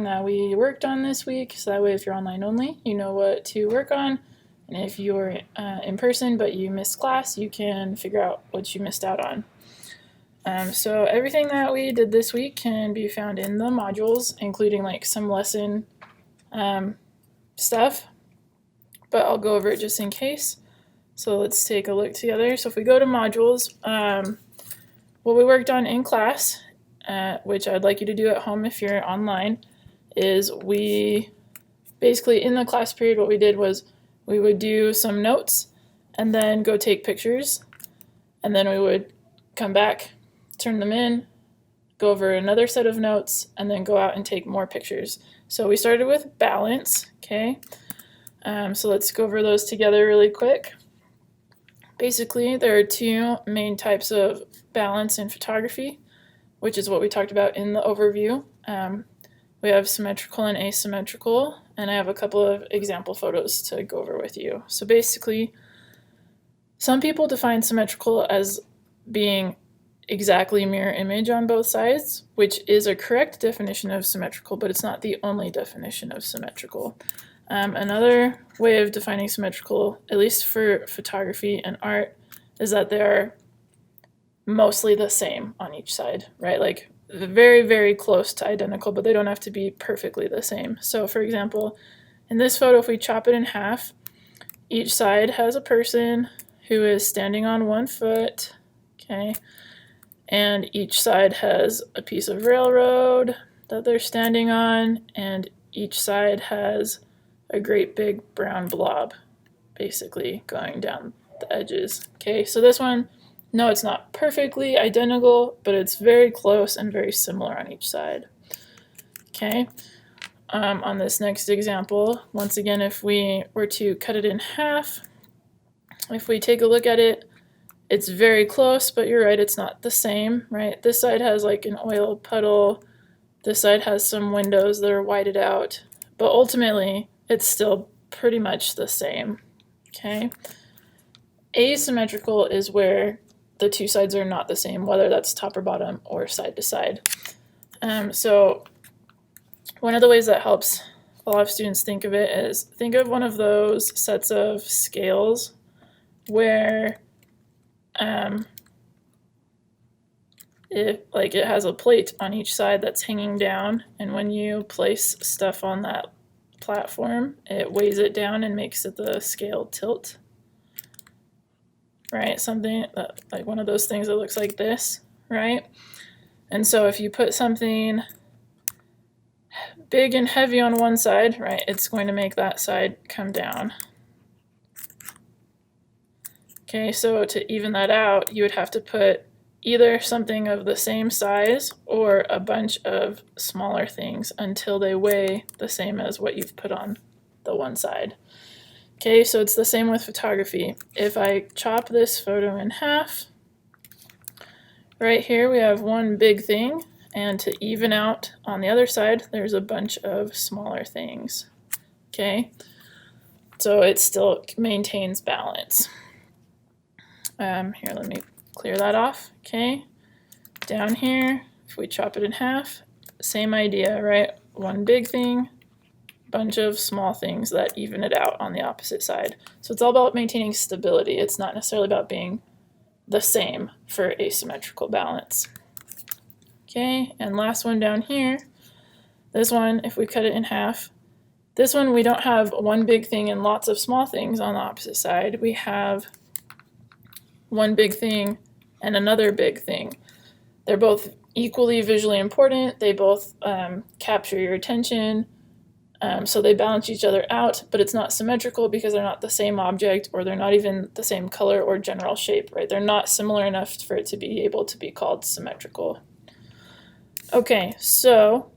everything that we worked on this week, so that way if you're online only, you know what to work on. And if you're in person but you missed class, you can figure out what you missed out on. So everything that we did this week can be found in the modules, including like some lesson stuff, but I'll go over it just in case. So let's take a look together. So if we go to modules, what we worked on in class, which I'd like you to do at home if you're online, is we basically in the class period what we did was we would do some notes and then go take pictures, and then we would come back, turn them in, go over another set of notes, and then go out and take more pictures. So we started with balance, okay? So let's go over those together really quick. Basically, there are two main types of balance in photography, which is what we talked about in the overview. We have symmetrical and asymmetrical, and I have a couple of example photos to go over with you. So basically, some people define symmetrical as being exactly mirror image on both sides, which is a correct definition of symmetrical, but it's not the only definition of symmetrical. Another way of defining symmetrical, at least for photography and art, is that they're mostly the same on each side, right? Like very, very close to identical, but they don't have to be perfectly the same. So for example, in this photo, if we chop it in half, each side has a person who is standing on one foot, okay? And each side has a piece of railroad that they're standing on, and each side has a great big brown blob basically going down the edges. Okay, so this one, no, it's not perfectly identical, but it's very close and very similar on each side. Okay, on this next example, once again, if we were to cut it in half, if we take a look at it, it's very close, but you're right, it's not the same, right? This side has like an oil puddle, this side has some windows that are whited out, but ultimately it's still pretty much the same, okay? Asymmetrical is where the two sides are not the same, whether that's top or bottom or side to side. So one of the ways that helps a lot of students think of it is think of one of those sets of scales where it has a plate on each side that's hanging down, and when you place stuff on that platform, it weighs it down and makes it the scale tilt, right? Something that, like one of those things that looks like this, right? And so if you put something big and heavy on one side, right, it's going to make that side come down. Okay, so to even that out, you would have to put either something of the same size or a bunch of smaller things until they weigh the same as what you've put on the one side. Okay, so it's the same with photography. If I chop this photo in half, right here we have one big thing, and to even out on the other side, there's a bunch of smaller things. Okay, so it still maintains balance. Here, let me clear that off. Okay, down here, if we chop it in half, same idea, right? One big thing, bunch of small things that even it out on the opposite side. So it's all about maintaining stability. It's not necessarily about being the same for asymmetrical balance. Okay, and last one down here, this one, if we cut it in half, this one we don't have one big thing and lots of small things on the opposite side. We have one big thing and another big thing. They're both equally visually important. They both capture your attention, so they balance each other out, but it's not symmetrical because they're not the same object, or they're not even the same color or general shape, right? They're not similar enough for it to be able to be called symmetrical. Okay, so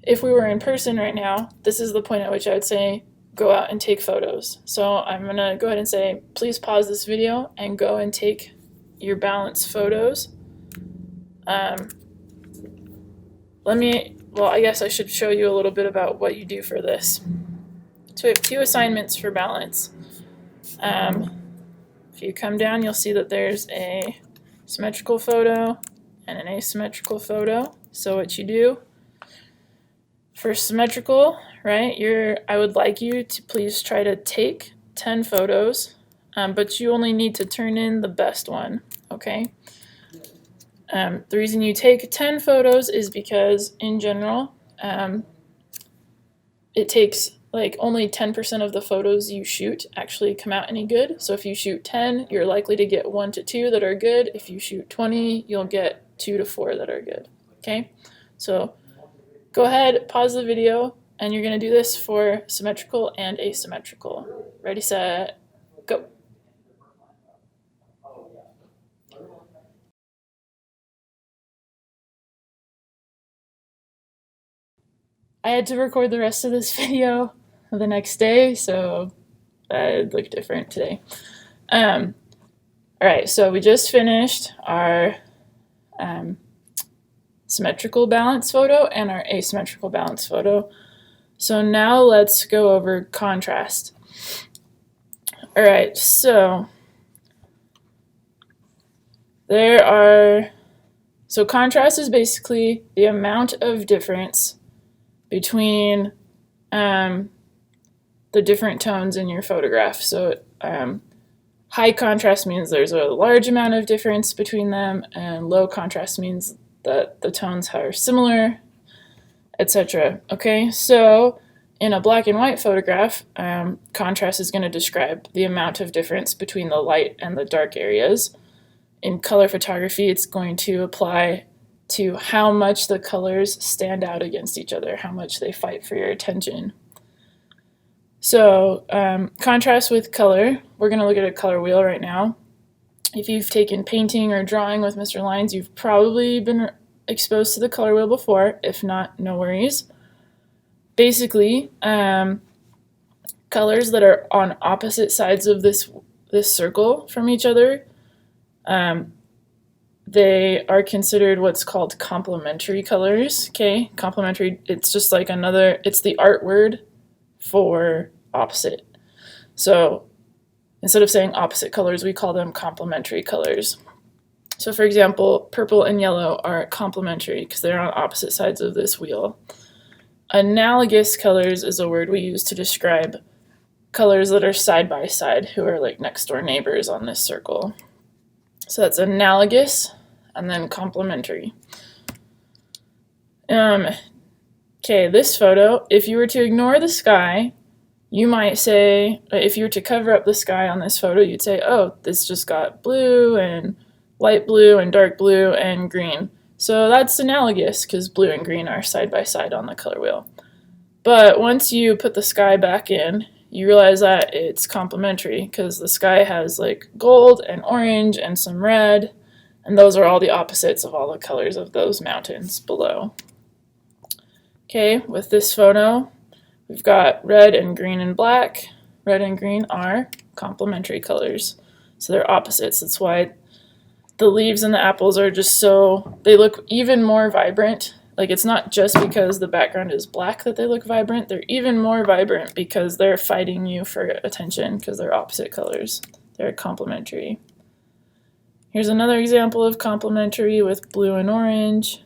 if we were in person right now, this is the point at which I would say go out and take photos. So I'm gonna go ahead and say, please pause this video and go and take your balance photos. I guess I should show you a little bit about what you do for this. So we have two assignments for balance. If you come down, you'll see that there's a symmetrical photo and an asymmetrical photo. So what you do For symmetrical, right, I would like you to please try to take 10 photos, but you only need to turn in the best one, okay? The reason you take 10 photos is because, in general, it takes like only 10% of the photos you shoot actually come out any good. So if you shoot 10, you're likely to get 1 to 2 that are good. If you shoot 20, you'll get 2 to 4 that are good, okay? So go ahead, pause the video, and you're going to do this for symmetrical and asymmetrical. Ready, set, go. I had to record the rest of this video the next day, so it looked different today. Alright, so we just finished our symmetrical balance photo and our asymmetrical balance photo. So now let's go over contrast. Alright, so contrast is basically the amount of difference between the different tones in your photograph. So high contrast means there's a large amount of difference between them, and low contrast means that the tones are similar, etc. Okay, so in a black and white photograph, contrast is going to describe the amount of difference between the light and the dark areas. In color photography, it's going to apply to how much the colors stand out against each other, how much they fight for your attention. So contrast with color, we're going to look at a color wheel right now. If you've taken painting or drawing with Mr. Lines, you've probably been exposed to the color wheel before. If not, no worries. Basically, colors that are on opposite sides of this circle from each other, they are considered what's called complementary colors. Okay, complementary, it's just like it's the art word for opposite. So instead of saying opposite colors, we call them complementary colors. So for example, purple and yellow are complementary because they're on opposite sides of this wheel. Analogous colors is a word we use to describe colors that are side by side, who are like next door neighbors on this circle. So that's analogous and then complementary. Okay, this photo, if you were to ignore the sky, you might say, if you were to cover up the sky on this photo, you'd say, oh, this just got blue and light blue and dark blue and green. So that's analogous because blue and green are side by side on the color wheel. But once you put the sky back in, you realize that it's complementary because the sky has like gold and orange and some red, and those are all the opposites of all the colors of those mountains below. Okay, with this photo, we've got red and green and black. Red and green are complementary colors, so they're opposites. That's why the leaves and the apples are just they look even more vibrant. Like, it's not just because the background is black that they look vibrant. They're even more vibrant because they're fighting you for attention because they're opposite colors. They're complementary. Here's another example of complementary with blue and orange.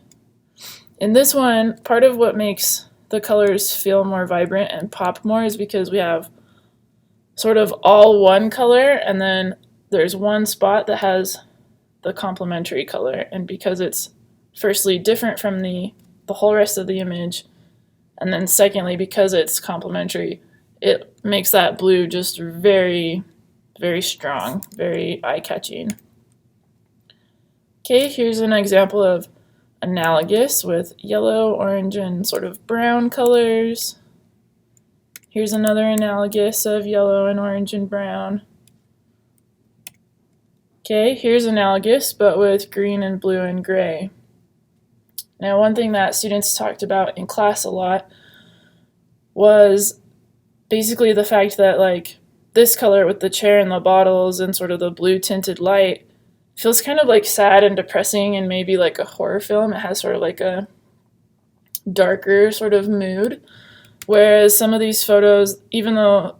In this one, part of what makes the colors feel more vibrant and pop more is because we have sort of all one color, and then there's one spot that has the complementary color. And because it's firstly different from the whole rest of the image, and then secondly because it's complementary, it makes that blue just very, very strong, very eye-catching. Okay, here's an example of analogous with yellow, orange, and sort of brown colors. Here's another analogous of yellow and orange and brown. Okay, here's analogous but with green and blue and gray. Now, one thing that students talked about in class a lot was basically the fact that, like, this color with the chair and the bottles and sort of the blue tinted light feels kind of like sad and depressing and maybe like a horror film. It has sort of like a darker sort of mood, whereas some of these photos, even though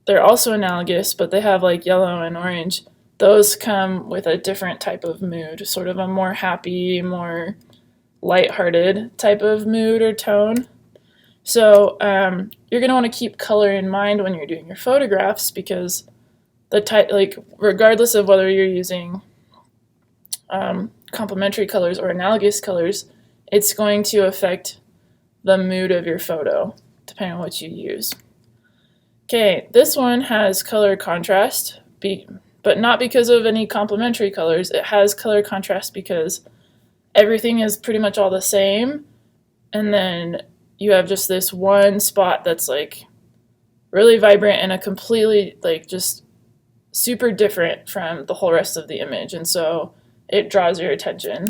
they're also analogous, but they have like yellow and orange, those come with a different type of mood, sort of a more happy, more lighthearted type of mood or tone. So you're going to want to keep color in mind when you're doing your photographs, because the type, like regardless of whether you're using complementary colors or analogous colors, it's going to affect the mood of your photo depending on what you use. Okay, this one has color contrast, but not because of any complementary colors. It has color contrast because everything is pretty much all the same, and then you have just this one spot that's like really vibrant and a completely like just super different from the whole rest of the image, and so it draws your attention.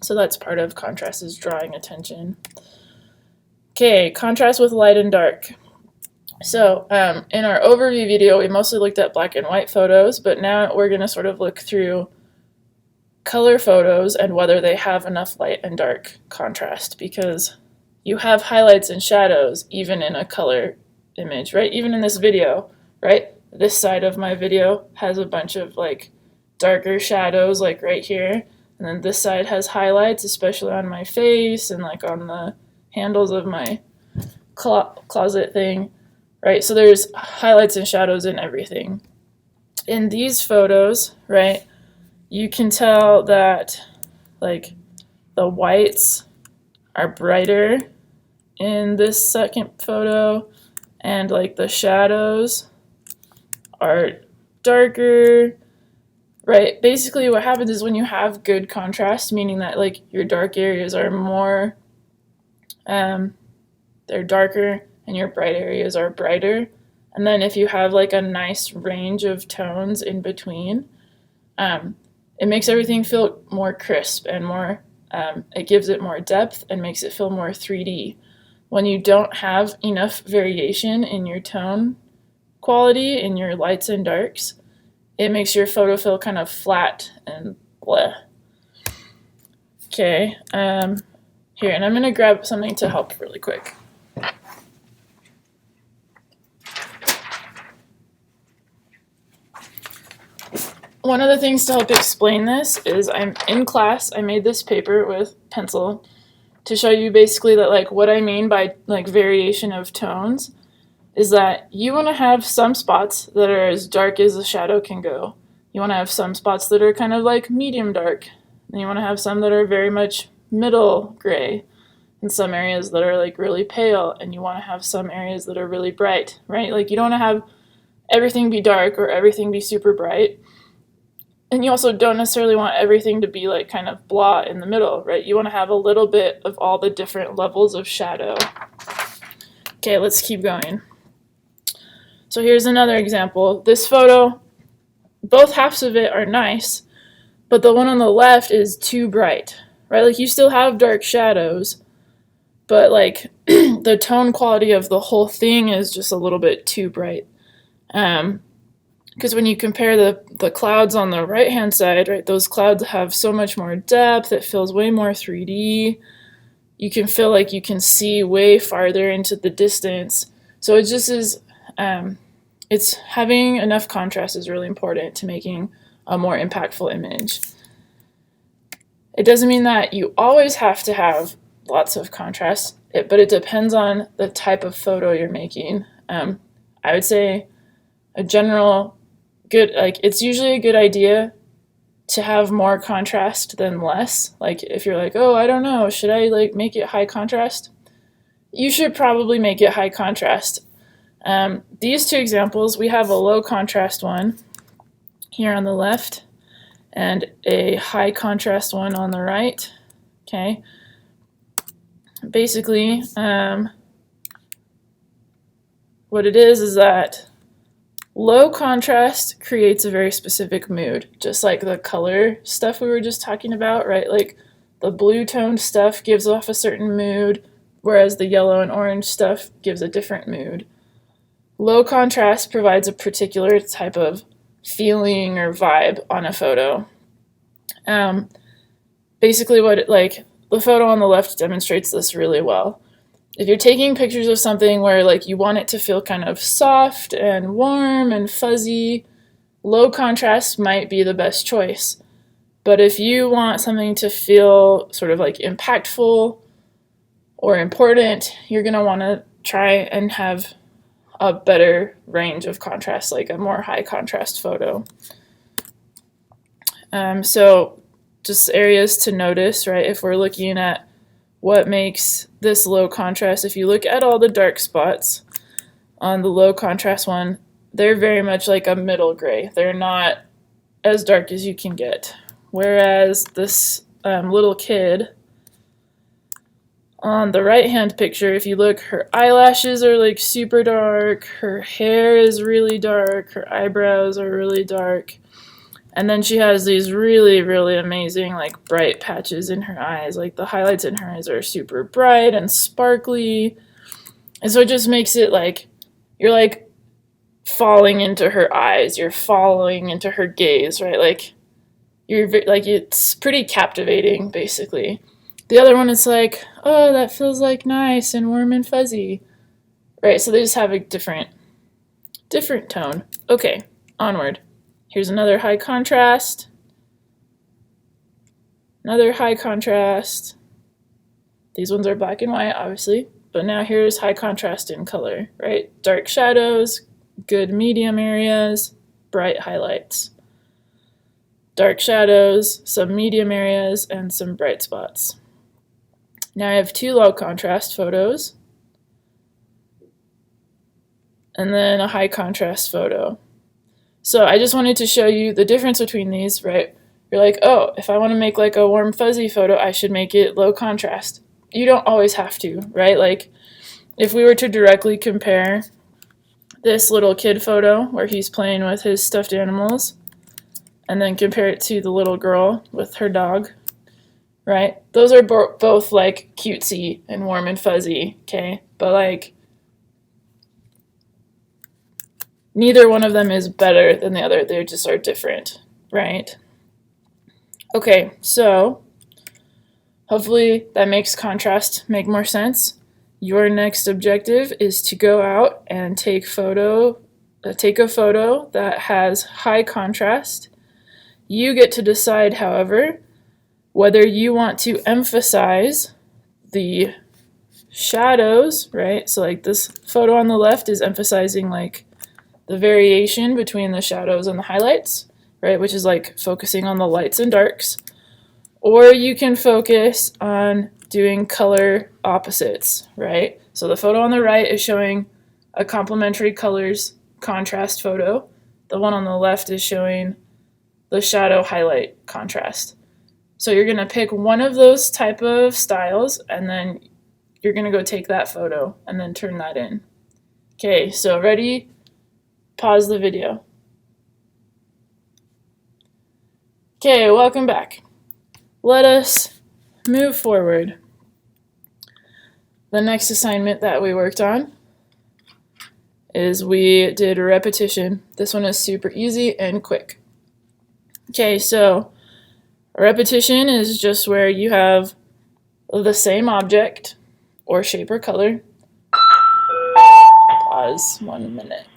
So that's part of contrast, is drawing attention. Okay, contrast with light and dark. So in our overview video, we mostly looked at black and white photos, but now we're going to sort of look through color photos and whether they have enough light and dark contrast, because you have highlights and shadows even in a color image, right? Even in this video, right? This side of my video has a bunch of like darker shadows, like right here, and then this side has highlights, especially on my face and like on the handles of my closet thing, right? So there's highlights and shadows in everything. In these photos, right, you can tell that like the whites are brighter in this second photo, and like the shadows are darker, right? Basically what happens is when you have good contrast, meaning that like your dark areas are more they're darker and your bright areas are brighter, and then if you have like a nice range of tones in between, it makes everything feel more crisp and more it gives it more depth and makes it feel more 3D. When you don't have enough variation in your tone quality, in your lights and darks, it makes your photo feel kind of flat and bleh. Okay, here, and I'm going to grab something to help really quick. One of the things to help explain this is I'm in class, I made this paper with pencil to show you basically that like what I mean by like variation of tones is that you want to have some spots that are as dark as the shadow can go. You want to have some spots that are kind of like medium dark, and you want to have some that are very much middle gray, and some areas that are like really pale, and you want to have some areas that are really bright, right? Like you don't want to have everything be dark or everything be super bright. And you also don't necessarily want everything to be like kind of blah in the middle, right? You want to have a little bit of all the different levels of shadow. Okay, let's keep going. So here's another example. This photo, both halves of it are nice, but the one on the left is too bright, right? Like you still have dark shadows, but like the tone quality of the whole thing is just a little bit too bright. Because when you compare the clouds on the right-hand side, right, those clouds have so much more depth, it feels way more 3D. You can feel like you can see way farther into the distance. So it just is, it's having enough contrast is really important to making a more impactful image. It doesn't mean that you always have to have lots of contrast, but it depends on the type of photo you're making. I would say a general good, like it's usually a good idea to have more contrast than less. Like if you're like, oh, I don't know, should I like make it high contrast? You should probably make it high contrast. These two examples, we have a low contrast one here on the left and a high contrast one on the right. Okay. Basically, what it is that low contrast creates a very specific mood, just like the color stuff we were just talking about, right? Like the blue toned stuff gives off a certain mood, whereas the yellow and orange stuff gives a different mood. Low contrast provides a particular type of feeling or vibe on a photo. Basically like the photo on the left demonstrates this really well. If you're taking pictures of something where like you want it to feel kind of soft and warm and fuzzy, low contrast might be the best choice. But if you want something to feel sort of like impactful or important, you're going to want to try and have a better range of contrast, like a more high contrast photo. So just areas to notice, right? If we're looking at what makes this low contrast, if you look at all the dark spots on the low contrast one, they're very much like a middle gray. They're not as dark as you can get. Whereas this little kid on the right hand picture, if you look, her eyelashes are like super dark, her hair is really dark, her eyebrows are really dark, and then she has these really, really amazing like bright patches in her eyes. Like the highlights in her eyes are super bright and sparkly, and so it just makes it like you're like falling into her eyes, you're falling into her gaze, right? Like you're like, it's pretty captivating basically. The other one is like, oh, that feels like nice and warm and fuzzy, right? So they just have a different tone. Okay, onward. Here's another high contrast, another high contrast. These ones are black and white, obviously, but now here's high contrast in color, right? Dark shadows, good medium areas, bright highlights. Dark shadows, some medium areas, and some bright spots. Now I have two low contrast photos, and then a high contrast photo. So I just wanted to show you the difference between these, right? You're like, oh, if I want to make like a warm fuzzy photo, I should make it low contrast. You don't always have to, right? Like if we were to directly compare this little kid photo where he's playing with his stuffed animals, and then compare it to the little girl with her dog, right? Those are both like cutesy and warm and fuzzy, okay? But like neither one of them is better than the other. They just are different, right? Okay, so hopefully that makes contrast make more sense. Your next objective is to go out and take a photo that has high contrast. You get to decide, however, whether you want to emphasize the shadows, right? So like this photo on the left is emphasizing like the variation between the shadows and the highlights, right? Which is like focusing on the lights and darks. Or you can focus on doing color opposites, right? So the photo on the right is showing a complementary colors contrast photo. The one on the left is showing the shadow highlight contrast. So you're going to pick one of those type of styles, and then you're going to go take that photo and then turn that in. Okay, so ready? Pause the video. Okay, welcome back. Let us move forward. The next assignment that we worked on is we did a repetition. This one is super easy and quick. Okay, so a repetition is just where you have the same object or shape or color. Pause 1 minute.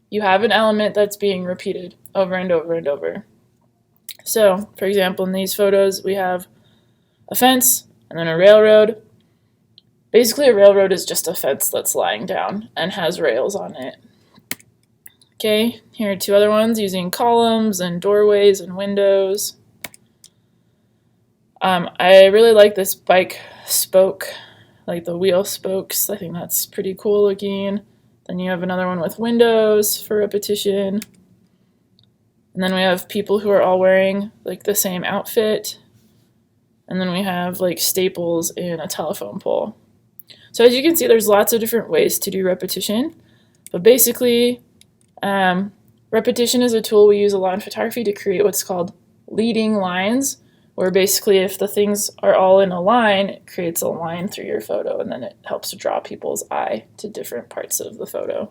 You have an element that's being repeated over and over and over. So, for example, in these photos, we have a fence and then a railroad. Basically, a railroad is just a fence that's lying down and has rails on it. Okay, here are two other ones using columns and doorways and windows. I really like this bike spoke, like the wheel spokes. I think that's pretty cool looking. Then you have another one with windows for repetition. And then we have people who are all wearing like the same outfit. And then we have like staples in a telephone pole. So as you can see, there's lots of different ways to do repetition. But basically, repetition is a tool we use a lot in photography to create what's called leading lines, where basically if the things are all in a line, it creates a line through your photo, and then it helps to draw people's eye to different parts of the photo.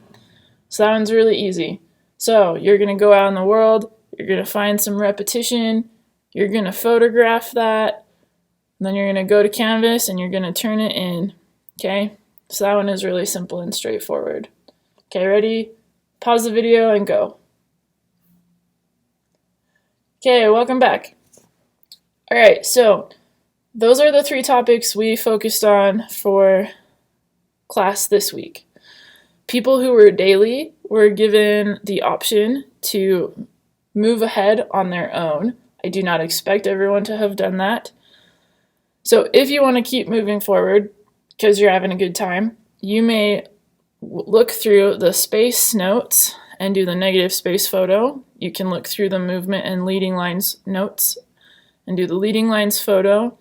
So that one's really easy. So you're going to go out in the world, you're going to find some repetition, you're going to photograph that, and then you're going to go to Canvas and you're going to turn it in. Okay? So that one is really simple and straightforward. Okay, ready? Pause the video and go. Okay, welcome back. All right, so those are the 3 topics we focused on for class this week. People who were daily were given the option to move ahead on their own. I do not expect everyone to have done that. So if you want to keep moving forward because you're having a good time, you may look through the space notes and do the negative space photo. You can look through the movement and leading lines notes and do the leading lines photo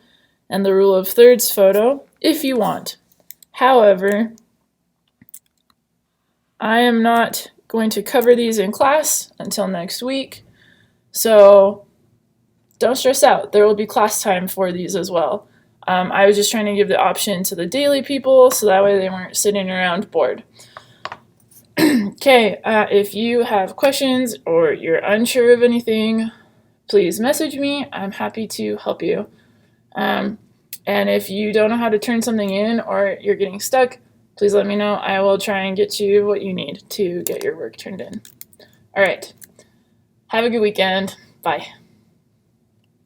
and the rule of thirds photo if you want. However, I am not going to cover these in class until next week, so don't stress out. There will be class time for these as well. I was just trying to give the option to the daily people so that way they weren't sitting around bored. Okay, if you have questions or you're unsure of anything, please message me. I'm happy to help you. And if you don't know how to turn something in or you're getting stuck, please let me know. I will try and get you what you need to get your work turned in. All right. Have a good weekend. Bye.